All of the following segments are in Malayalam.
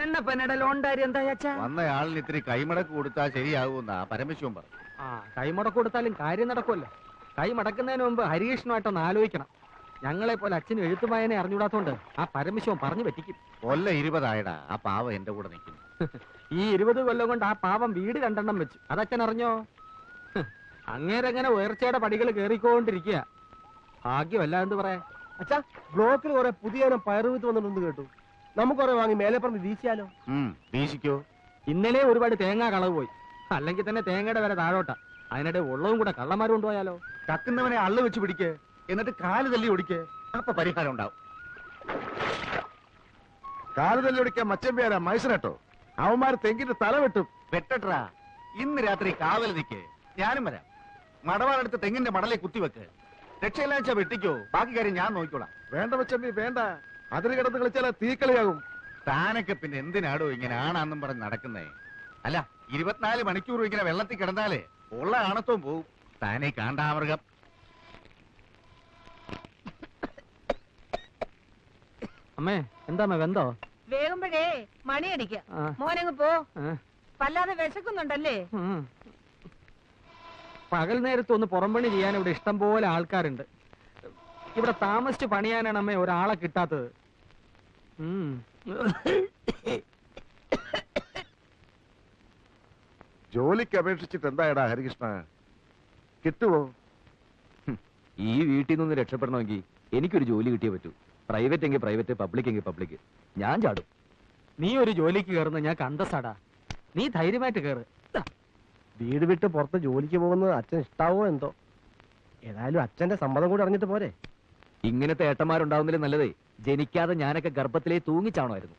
എണ്ണപ്പനയുടെ ലോൺ കാര്യം എന്താ അച്ഛാ? വന്നയാളിന് ഇത്തിരി കൈമടക്ക് കൊടുത്താൽ ശരിയാകുമെന്നാ പരമശിവൻ പറഞ്ഞു. കൈമടക്ക് കൊടുത്താലും കാര്യം നടക്കുമല്ലോ. കൈ മടക്കുന്നതിന് മുമ്പ് ഹരികൃഷ്ണുമായിട്ടൊന്ന് ആലോചിക്കണം. ഞങ്ങളെ പോലെ അച്ഛനും എഴുത്തുമായനെ അറിഞ്ഞുകൂടാത്തോണ്ട് ആ പരമശിവൻ പറഞ്ഞു പറ്റിക്കും. കൊല്ലം 20 ആ പാവം എന്റെ കൂടെ നിൽക്കുന്നു. ഈ 20 കൊല്ലം കൊണ്ട് ആ പാവം വീട് 2 വെച്ചു. അതച്ഛൻ അറിഞ്ഞോ? അങ്ങേരങ്ങനെ ഉയർച്ചയുടെ പടികൾ കേറിക്കൊണ്ടിരിക്കുക. ഭാഗ്യമല്ല എന്ന് പറയാ. അച്ഛാ, ബ്ലോക്കിൽ കുറെ പുതിയ പയറുവിത്ത് വന്നിട്ടുണ്ട് കേട്ടു. നമുക്ക് കുറെ വാങ്ങി മേലെ പറഞ്ഞ് വീശിയാലോ? വീശിക്കോ. ഇന്നലെ ഒരുപാട് തേങ്ങ കളവ് പോയി. അല്ലെങ്കിൽ തന്നെ തേങ്ങയുടെ വില താഴോട്ടാ. അതിനിടെ ഉള്ളതും കൂടെ കള്ളന്മാർ കൊണ്ടുപോയാലോ? കക്കുന്നവനെ അള്ളു വെച്ച് പിടിക്കേ, എന്നിട്ട് കാല് തല്ലി ഒടിക്കേ. അപ്പൊ പരിഹാരം ഉണ്ടാവും. കാല് തല്ലി ഒടിക്കാൻ മച്ചമ്പേരാ മൈസനട്ടോ. അവന്മാർ തെങ്ങിന്റെ തല വെട്ടും. വെട്ടട്ടാ, ഇന്ന് രാത്രി കാവൽ നിൽക്കേ. ഞാനും വരാം. മടവാളെടുത്ത് തെങ്ങിന്റെ മടലെ കുത്തിവെക്ക്. രക്ഷയില്ലാച്ച വെട്ടിക്കോ, ബാക്കി കാര്യം ഞാൻ നോക്കിക്കോളാം. വേണ്ട മച്ചമ്പി വേണ്ട, അതിന് കിടന്ന് കളിച്ചാൽ തീക്കളിയാകും. താനൊക്കെ പിന്നെ എന്തിനാടോ ഇങ്ങനെ ആണാന്നും പറഞ്ഞ് നടക്കുന്നേ? അല്ല, 24 മണിക്കൂർ ഇങ്ങനെ വെള്ളത്തിൽ കിടന്നാലേ ഉള്ള ആണത്വം പോവും. താനേ കാണ്ടാമൃഗം. അമ്മേ, എന്താ വെന്തോ? വേഗമ്പഴേ മണിയടിക്ക. മോനങ്ങ് പോ. വല്ലാതെ വിശക്കുന്നുണ്ടല്ലേ? പകൽ നേരത്ത് ഒന്ന് പുറംപണി ചെയ്യാൻ ഇവിടെ ഇഷ്ടം പോലെ ആൾക്കാരുണ്ട്. ഇവിടെ താമസിച്ച് പണിയാനാണ് അമ്മേ ഒരാളെ കിട്ടാത്തത്. ജോലിക്ക് അപേക്ഷിച്ചിട്ട് എന്തായടാ ഹരികൃഷ്ണ, കിട്ടുവോ? ഈ വീട്ടിൽ നിന്ന് രക്ഷപ്പെടണമെങ്കിൽ എനിക്കൊരു ജോലി കിട്ടിയേ പറ്റൂ. പ്രൈവറ്റ് എങ്കിൽ പ്രൈവറ്റ്, പബ്ലിക് എങ്കിൽ പബ്ലിക്. ഞാൻ ചാടും. നീ ഒരു ജോലിക്ക് കയറുന്ന ഞാൻ കണ്ടസാടാ. നീ ധൈര്യമായിട്ട് കയറ്. വീട് വിട്ട് പുറത്ത് ജോലിക്ക് പോകുന്നത് അച്ഛൻ ഇഷ്ടാവോ എന്തോ? ഏതായാലും അച്ഛന്റെ സമ്മതം കൂടി അറിഞ്ഞിട്ട് പോരെ. ഇങ്ങനത്തെ ഏട്ടന്മാരുണ്ടാവുന്നതിലും നല്ലതേ ജനിക്കാതെ ഞാനൊക്കെ ഗർഭത്തിലേ തൂങ്ങിച്ചാണമായിരുന്നു.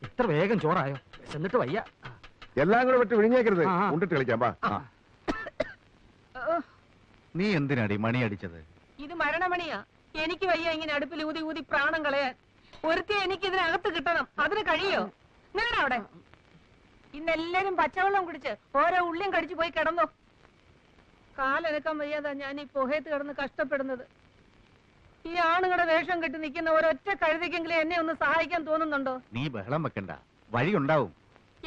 ഇത്ര വേഗം ചോറായോ? വിശന്നിട്ട് വയ്യ. എല്ലാം കൂടെ വിട്ട് വിഴിഞ്ഞേക്കരുത്. ഉണ്ടിട്ട് കളിക്കാം. നീ എന്തിനാടി മണി അടിച്ചത്? ഇത് മരണമണിയാ. എനിക്ക് വയ്യ ഇങ്ങനെ അടുപ്പിൽ ഊതി ഊതി പ്രാണം കളയാൻ. ഒരുത്തി എനിക്ക് ഇതിനകത്ത് കിട്ടണം. അതിന് കഴിയോ? നിങ്ങളുടെ അവിടെ ഇന്നെല്ലാരും പച്ചവെള്ളം കുടിച്ച് ഓരോ ഉള്ളിയും കടിച്ചു പോയി കിടന്നോ. കാലെടുക്കാൻ വയ്യാതാ ഞാൻ ഈ പുഹയത്ത് കിടന്ന് കഷ്ടപ്പെടുന്നത്. ഈ ആണുങ്ങളുടെ വേഷം കെട്ടി നിൽക്കുന്ന ഒരൊറ്റ കഴുതിക്കെങ്കിലും എന്നെ ഒന്ന് സഹായിക്കാൻ തോന്നുന്നുണ്ടോ? നീ ബഹളം വെക്കണ്ട, വഴിയുണ്ടാവും.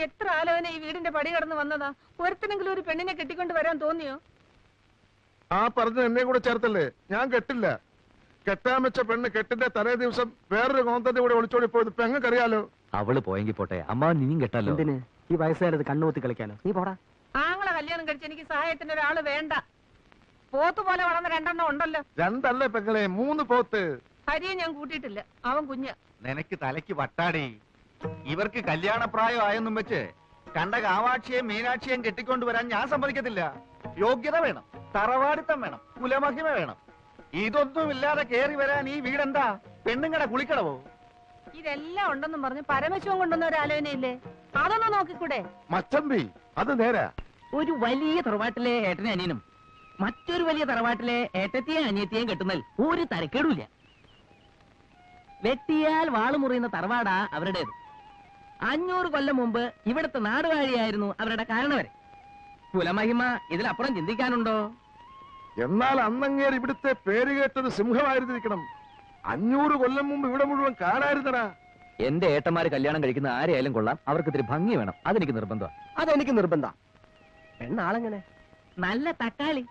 എത്ര ആലോചന ഈ വീടിന്റെ പടി കടന്ന് വന്നതാ. ഒരുത്തിനെങ്കിലും ഒരു പെണ്ണിനെ കെട്ടിക്കൊണ്ട് വരാൻ തോന്നിയോ? ആ പറഞ്ഞ എന്നെ കൂടെ ചേർത്തല്ലേ. ഞാൻ കെട്ടില്ല. കെട്ടാൻ വെച്ച പെണ്ണ് കെട്ടിന്റെ തലേ ദിവസം വേറൊരു കോന്തന്റെ കൂടെ ഒളിച്ചോടി പോയത് പെങ്ങക്കറിയാലോ. അവള് പോയെങ്കിൽ പോട്ടെ, അമ്മ നീയും കെട്ടാലോ. എന്തിന് ഈ വയസ്സുകാരത് കണ്ണുകൂത്തി കളിക്കാനോ? നീ പോടാ. ആങ്ങളെ കല്യാണം കഴിച്ച് എനിക്ക് സഹായത്തിന് ഒരാള് വേണ്ട. പോത്തുപോലെ വളർന്ന 2 ഉണ്ടല്ലോ. 2 അല്ലേ പെങ്ങളെ, 3 പോത്ത്. ഹരിയെ ഞാൻ കൂട്ടിയിട്ടില്ല, അവൻ കുഞ്ഞ. നിനക്ക് തലയ്ക്ക് വട്ടാടി. ഇവർക്ക് കല്യാണപ്രായം ആയെന്നും വെച്ച് കണ്ട കാവാക്ഷിയെയും മീനാക്ഷിയെയും കെട്ടിക്കൊണ്ടുവരാൻ ഞാൻ സമ്മതിക്കത്തില്ല. യോഗ്യത വേണം, തറവാടിത്തം വേണം, കുലമഹിമ വേണം. ഇതൊന്നും ഇല്ലാതെ കേറി വരാൻ ഈ വീടെന്താ പെണ്ണുങ്ങടെ കുളിക്കടവോ? ഇതെല്ലാം ഉണ്ടെന്നും പറഞ്ഞ് പരമശിവൻ കൊണ്ടുവന്ന ഒരു ആലോചനയില്ലേ? അതൊന്നും നോക്കിക്കൂടെ? മച്ചമ്പി അത് നേരാ. ഒരു വലിയ തറവാട്ടിലെ ഏട്ടനെ അനിയനും മറ്റൊരു വലിയ തറവാട്ടിലെ ഏട്ടത്തെയും അനിയത്തെയും കെട്ടുന്നതിൽ ഒരു തരക്കേടുമില്ല. വെട്ടിയാൽ വാള് മുറിയുന്ന തറവാടാ അവരുടേത്. 500 കൊല്ലം മുമ്പ് ഇവിടുത്തെ നാടുവാഴിയായിരുന്നു അവരുടെ കാരണവരെ. കുലമഹിമ ഇതിലപ്പുറം ചിന്തിക്കാനുണ്ടോ? എന്നാൽ അന്നങ്ങേർ ഇവിടുത്തെ പേര് കേട്ടത് സിംഹമായിരുന്നിരിക്കണം. 500 കൊല്ലം മുമ്പ് ഇവിടെ മുഴുവൻ കാണായിരുന്നടാ. എന്റെ ഏട്ടന്മാര് കല്യാണം കഴിക്കുന്ന ആരെയായാലും കൊള്ളാം, അവർക്ക് ഇത്തിരി ഭംഗി വേണം. അതെനിക്ക് നിർബന്ധം. അതെനിക്ക് നിർബന്ധം. പെണ്ണാളെങ്ങനെ? നല്ല തക്കാളി,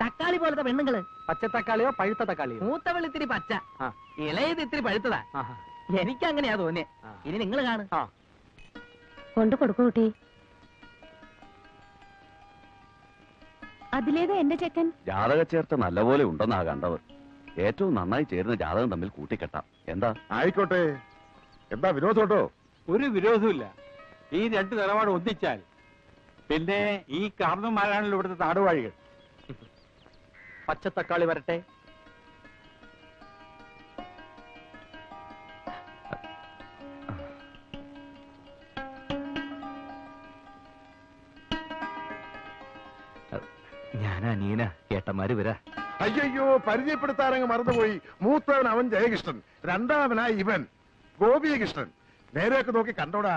തക്കാളി പോലത്തെ പെണ്ണുങ്ങള്. പച്ചത്തക്കാളിയോ പഴുത്ത തക്കാളിയോ? മൂത്തവൾ ഇത്തിരി പച്ച, ഇളയത് ഇത്തിരി പഴുത്തതാ. എനിക്കങ്ങനെയാ തോന്നിയേ. ഇനി നിങ്ങൾ കാണും. കൊണ്ടു കൊടുക്കൂ കുട്ടി. അതിലേതാ എന്റെ ചെക്കൻ? ജാതക ചേർത്ത നല്ലപോലെ ഉണ്ടെന്നാ കണ്ടത്. ഏറ്റവും നന്നായി ചേരുന്ന ജാതകം തമ്മിൽ കൂട്ടിക്കെട്ടാം. എന്താ? ആയിക്കോട്ടെ. എന്താ വിരോധോട്ടോ? ഒരു വിരോധമില്ല. ഈ 2 നിലപാട് ഒന്നിച്ചാൽ പിന്നെ ഈ കാരണന്മാരാണല്ലോ ഇവിടുത്തെ നാടുവാഴികൾ. പച്ചത്തക്കാളി വരട്ടെ. ഞാനാ നീന, ഏട്ടന്മാര് വരാ. അയ്യോ, പരിചയപ്പെടുത്താനങ്ങ് മറന്നുപോയി. മൂത്തവൻ അവൻ ജയകൃഷ്ണൻ, രണ്ടാമനായി ഇവൻ ഗോപികൃഷ്ണൻ. നേരെയൊക്കെ നോക്കി കണ്ടോടാ.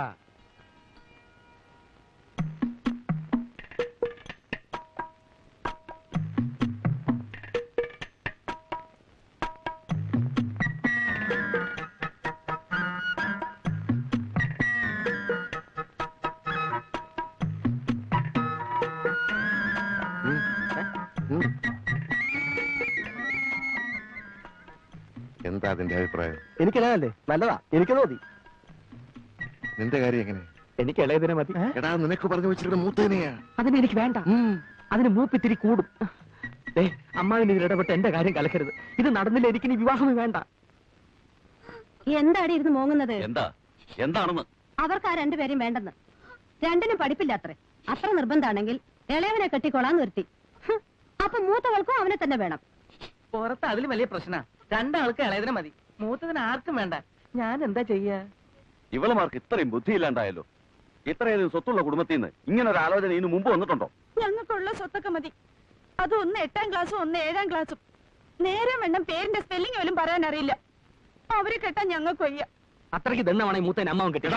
എന്താ അതിന്റെ അഭിപ്രായം? എനിക്കല്ലേ നല്ലതാ, എനിക്കത് മതി. നിന്റെ കാര്യം എങ്ങനെ? എനിക്ക് ഇളയതിനെ മതി. എടാ, നിനക്ക് പറഞ്ഞു വെച്ചിരുന്ന മൂത്തേനെയാ. അതിനെനിക്ക് വേണ്ട. അതിന് മൂപ്പിത്തിരി കൂടും. അമ്മാവിന് ഇതിൽ ഇടപെട്ട് എന്റെ കാര്യം കലക്കരുത്. ഇത് നടന്നില്ല, എനിക്ക് ഇനി വിവാഹമേ വേണ്ട. എന്താടി ഇരുന്ന് മോങ്ങുന്നത്? എന്താണെന്ന് അവർക്ക് ആ രണ്ടുപേരെയും വേണ്ടെന്ന്. രണ്ടിനും പഠിപ്പില്ല അത്രേ. അത്ര നിർബന്ധാണെങ്കിൽ ഇളയവനെ കെട്ടിക്കൊള്ളാൻ നിർത്തി. അപ്പൊ മൂത്തവൾക്കും അവനെ തന്നെ വേണം. പുറത്ത് അതിലും വലിയ പ്രശ്ന. രണ്ടാൾക്ക് ഇളയതിനെ മതി, മൂത്തതിന് ആർക്കും വേണ്ട. ഞാൻ എന്താ ചെയ്യാ? ഇവളുമാർക്ക് ഇത്രയും ബുദ്ധിയില്ലാണ്ടായല്ലോ. ഇത്രയധികം സ്വത്തുള്ള കുടുംബത്തിൽ നിന്ന് ഇങ്ങനെ ഒരു ആലോചന ഇതിനു മുമ്പ് വന്നിട്ടുണ്ടോ? ഞങ്ങൾക്കുള്ള സ്വത്തൊക്കെ മതി. അത് ഒന്ന് 8ാം ക്ലാസ്സും ഒന്ന് 7ാം ക്ലാസ്സും. നേരം വേണം പേരിന്റെ സ്പെല്ലിംഗ് പോലും പറയാൻ അറിയില്ല. അവരെ കെട്ടാൻ ഞങ്ങൾക്ക് വയ്യ. അത്രയ്ക്ക് ദണ്ണമാണ് മൂത്തേനെ അമ്മാവൻ കെട്ടി.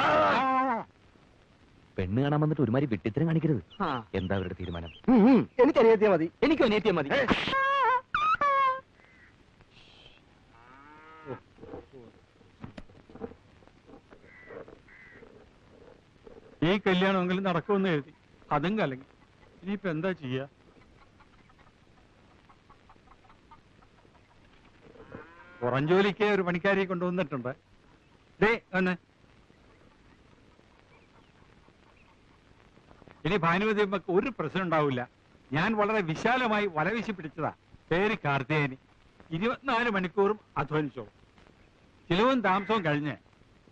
പെണ്ണ് കാണാൻ വന്നിട്ട് ഒരുമാതിരി വിട്ടിത്തരം കാണിക്കരുത്. എന്താ അവരുടെ തീരുമാനം? എനിക്ക് അനിയത്തിയാ മതി. എനിക്കും അനിയത്തിയാ മതി. ഈ കല്യാണമെങ്കിലും നടക്കുമെന്ന് എഴുതി, അതും കലങ്ങി. ഇനിയിപ്പോ എന്താ ചെയ്യാ? പുറം ജോലിക്ക് ഒരു പണിക്കാരിയെ കൊണ്ടുവന്നിട്ടുണ്ട്. ഇനി ഭാനുമതി അമ്മക്ക് ഒരു പ്രശ്നം ഉണ്ടാവില്ല. ഞാൻ വളരെ വിശാലമായി വലവീശി പിടിച്ചതാ. പേര് കാർത്തികേയനി. 24 മണിക്കൂറും അധ്വാനിച്ചോളും. ചിലവും താമസവും കഴിഞ്ഞ്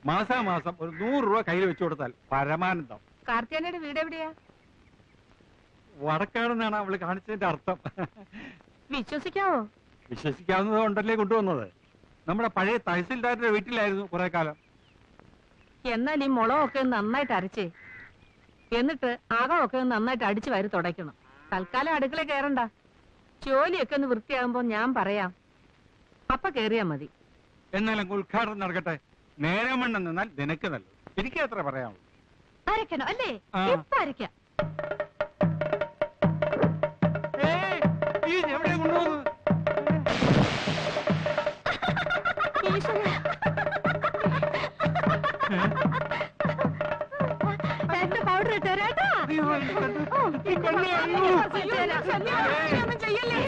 മാസാമാസം ഒരു 100 രൂപ കയ്യിൽ വെച്ചു കൊടുത്താൽ പരമാനന്ദം. കാർത്തിയാനയുടെ വീട് എവിടെയാ? വടക്കാടെന്നാണ് അവള് കാണിച്ചതിന്റെ അർത്ഥം. വിശ്വസിക്കാവോ? വിശ്വസിക്കാവുന്നത് കൊണ്ടല്ലേ കൊണ്ടുവന്നത്. നമ്മുടെ പഴയ തഹസിൽദാരുടെ വീട്ടിലായിരുന്നു കുറെ കാലം. എന്നാൽ ഈ മുളകൊക്കെ നന്നായിട്ട് അരച്ചേ, എന്നിട്ട് അകമൊക്കെ നന്നായിട്ട് അടിച്ചു വാരി തുടയ്ക്കണം. തൽക്കാലം അടുക്കള കയറണ്ട. ജോലിയൊക്കെ ഒന്ന് വൃത്തിയാകുമ്പോ ഞാൻ പറയാം, അപ്പൊ കേറിയാ മതി. എന്നാലും ഉദ്ഘാടനം നടക്കട്ടെ. നേരം വണ്ണം നിന്നാൽ നിനക്ക് നല്ലത്. എനിക്ക് എത്ര പറയാമോ? അരക്കണോ അല്ലേ? ഇപ്പൊ അരക്കാം. എവിടെ കൊണ്ടുപോകുന്നു? എന്റെ പൗഡർ ഇട്ടേരാട്ടോ. ചെയ്യല്ലേ?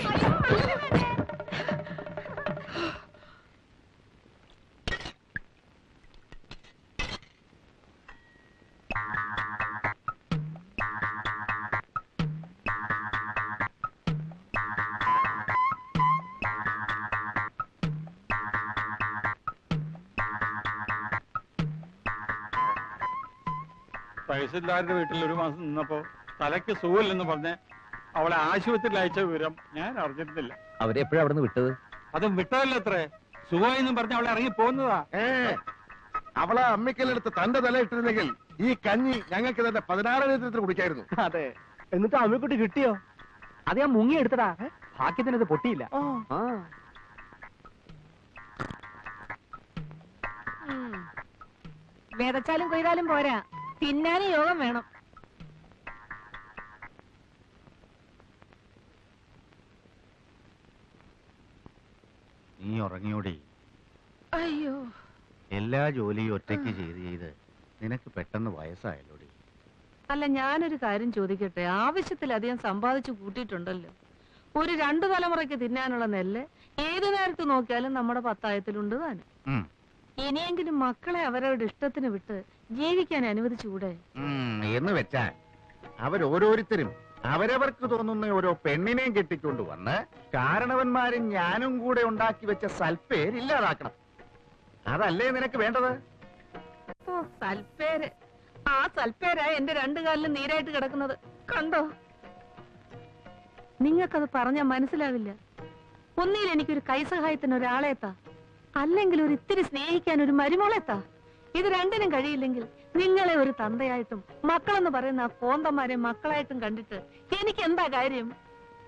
തഹസിൽദാരുടെ വീട്ടിൽ ഒരു മാസം നിന്നപ്പോ തലയ്ക്ക് സുഖമില്ലെന്ന് പറഞ്ഞ് അവളെ ആശുപത്രിയിൽ അയച്ച വിവരം ഞാൻ അറിഞ്ഞിരുന്നില്ല. അവരെ എപ്പോഴാ അവിടെ നിന്ന് വിട്ടത്? അതും വിട്ടതല്ല അത്രേ. സുഖമായെന്നും പറഞ്ഞ് അവളെ ഇറങ്ങി പോകുന്നതാ. അവളെ അമ്മിക്കല്ലെടുത്ത് തന്റെ തല ഇട്ടിരുന്നെങ്കിൽ ഈ കഞ്ഞി ഞങ്ങൾക്ക് തന്നെ 16 ലിറ്റർ കുടിക്കായിരുന്നു. അതെ. എന്നിട്ട് അമ്മക്കുട്ടി കിട്ടിയോ? അത് ഞാൻ മുങ്ങി എടുത്തടാ. ഭാഗ്യത്തിന് ഇത് പൊട്ടിയില്ല. വിതച്ചാലും കൊയ്താലും പോരാ, തിന്നാനും യോഗം വേണം. നീ ഉറങ്ങിയോടി? അയ്യോ, എല്ലാ ജോലിയും ഒറ്റയ്ക്ക് ചെയ്ത് നിനക്ക് പെട്ടെന്ന് വയസ്സായല്ലോടി. അല്ല, ഞാനൊരു കാര്യം ചോദിക്കട്ടെ. ആവശ്യത്തിലധികം സമ്പാദിച്ചു കൂട്ടിയിട്ടുണ്ടല്ലോ. ഒരു 2 തലമുറയ്ക്ക് തിന്നാനുള്ള നെല്ല് ഏതു നേരത്ത് നോക്കിയാലും നമ്മുടെ പത്തായത്തിലുണ്ട് താനും. ഇനിയെങ്കിലും മക്കളെ അവരവരുടെ ഇഷ്ടത്തിന് വിട്ട് ജീവിക്കാൻ അനുവദിച്ചുകൂടെ? എന്ന് വെച്ചാൽ അവരോരോരുത്തരും അവരവർക്ക് തോന്നുന്ന ഓരോ പെണ്ണിനെയും കെട്ടിക്കൊണ്ട് വന്ന് കാരണവന്മാരും ഞാനും കൂടെ ഉണ്ടാക്കി വെച്ച സൽപ്പേര് ഇല്ലാതാക്കണം. അതല്ലേ നിനക്ക് വേണ്ടത്? ഓ, സൽപ്പേര്. ആ സൽപ്പേരാ എന്റെ 2 കാലിലും നീരായിട്ട് കിടക്കുന്നത്. കണ്ടോ? നിങ്ങൾക്കത് പറഞ്ഞാൽ മനസ്സിലാവില്ല. ഒന്നിൽ എനിക്കൊരു കൈസഹായത്തിന് ഒരാളെത്താ, അല്ലെങ്കിൽ ഒരു ഇത്തിരി സ്നേഹിക്കാൻ ഒരു മരുമോളെത്താ. ഇത് രണ്ടിനും കഴിയില്ലെങ്കിൽ നിങ്ങളെ ഒരു തന്തയായിട്ടും മക്കളെന്ന് പറയുന്ന ആ കോന്തന്മാരെ മക്കളായിട്ടും കണ്ടിട്ട് എനിക്ക് എന്താ കാര്യം?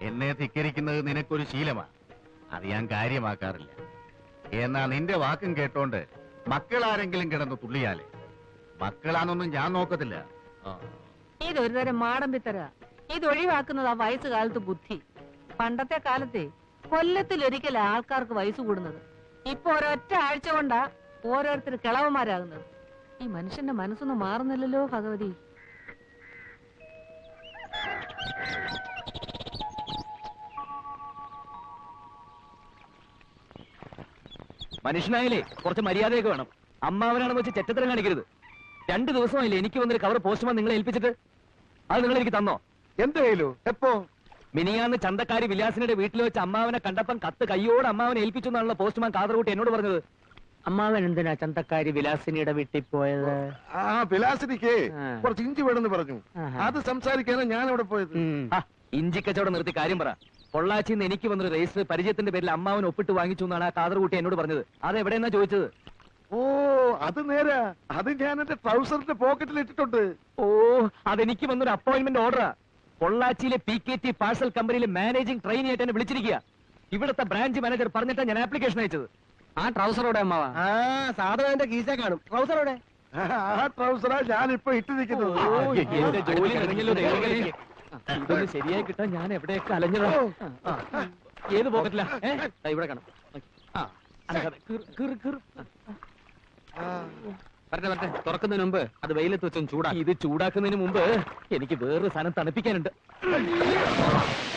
എന്നെ ധിക്കരിക്കുന്നത് നിനക്കൊരു ശീലമാ. അത് ഞാൻ കാര്യമാക്കാറില്ല. എന്നാ നിന്റെ വാക്കും കേട്ടോണ്ട് മക്കളാരെങ്കിലും കിടന്ന് തുള്ളിയാലേ മക്കളാന്നൊന്നും ഞാൻ നോക്കത്തില്ല. ഇതൊരു തരം മാടമ്പിത്തര. ഇത് ഒഴിവാക്കുന്നത് ആ വയസ്സുകാലത്ത് ബുദ്ധി. പണ്ടത്തെ കാലത്തെ കൊല്ലത്തിലൊരിക്കൽ ആൾക്കാർക്ക് വയസ്സ് കൂടുന്നത്. ഇപ്പൊ ഒരൊറ്റ ആഴ്ച കൊണ്ടാ ഓരോരുത്തർ കിളവന്മാരാകുന്നത്. ഈ മനുഷ്യന്റെ മനസ്സൊന്നും മാറുന്നില്ലല്ലോ ഭഗവതി. മനുഷ്യനായാലേ കുറച്ച് മര്യാദയൊക്കെ വേണം. അമ്മാവനാണെന്ന് വെച്ച് ചെറ്റത്തരം കാണിക്കരുത്. 2 ദിവസമായില്ലേ എനിക്ക് വന്നൊരു കവർ പോസ്റ്റ്മാൻ നിങ്ങളെ ഏൽപ്പിച്ചിട്ട്? അത് നിങ്ങൾ എനിക്ക് തന്നോ? എന്റെ കയ്യിലോ? എപ്പോ? മിനിയാന്ന് ചന്തക്കാരി വിലാസിനുടെ വീട്ടിൽ വെച്ച് അമ്മാവനെ കണ്ടപ്പം കത്ത് കയ്യോട് അമ്മാവനെ ഏൽപ്പിച്ചു എന്നാണല്ലോ പോസ്റ്റ്മാൻ കാതർകൂട്ടി എന്നോട് പറഞ്ഞത്. അമ്മാവൻ എന്തിനാ ചന്തക്കാരി വിലാസിനിയുടെ വീട്ടിൽ പോയത്? ആ വിലാസിനിക്ക് ആ. കുറച്ച് ഇഞ്ചി വേണമെന്ന് പറഞ്ഞു. ആഹാ. അത് സംസാരിക്കാനാണ് ഞാൻ അവിടെ പോയത്. ആ, ഇഞ്ചിക്കച്ചവടം നിർത്തി കാര്യം പറ. പൊള്ളാച്ചിന്ന് എനിക്ക് വന്നൊരു രജിസ്റ്റർ പരിചയത്തിന്റെ പേരിൽ അമ്മാവൻ ഒപ്പിട്ട് വാങ്ങിച്ചു എന്നാണ് ആ കാതർകൂട്ടി എന്നോട് പറഞ്ഞത്. അത് എവിടെയെന്നാ ചോദിച്ചത്? ഓ അത് നേരാ. അത് ഞാൻ എന്റെ ട്രൗസറിന്റെ പോക്കറ്റിൽ ഇട്ടിട്ടുണ്ട്. ഓ, അതെനിക്ക് വന്നൊരു അപ്പോയിന്റ്മെന്റ് ഓർഡറാ. പൊള്ളാച്ചിയിലെ PKT പാഴ്സൽ കമ്പനിയിലെ മാനേജിംഗ് ട്രെയിനി ആയിട്ട് എന്നെ വിളിച്ചിരിക്കുക. ഇവിടുത്തെ ബ്രാഞ്ച് മാനേജർ പറഞ്ഞിട്ടാണ് ഞാൻ ആപ്ലിക്കേഷൻ അയച്ചത്. ആ ട്രൗസറോടെ അമ്മാവാ? ആ സാധനം എന്റെ കീസേ കാണും. ട്രൗസറോടെ? ആ ട്രൗസറാ ഞാൻ ഇപ്പൊ ഇട്ടിരിക്കുന്നത്. ഓ, എന്റെ ജോലി കഴിഞ്ഞല്ലോ ദൈവമേ. ഇതൊന്ന് ശരിയായി കിട്ടാൻ ഞാൻ എവിടെയൊക്കെ അലഞ്ഞതാ. ഏത് പോക്കറ്റിലാ? ഇവിടെ കാണാം. ആ, അനങ്ങാതെ. വരട്ടെ തുറക്കുന്നതിന് മുമ്പ് അത് വെയിലത്ത് വെച്ചൊന്ന് ചൂടാ. ഇത് ചൂടാക്കുന്നതിന് മുമ്പ് എനിക്ക് വേറൊരു സാധനം തണുപ്പിക്കാനുണ്ട്.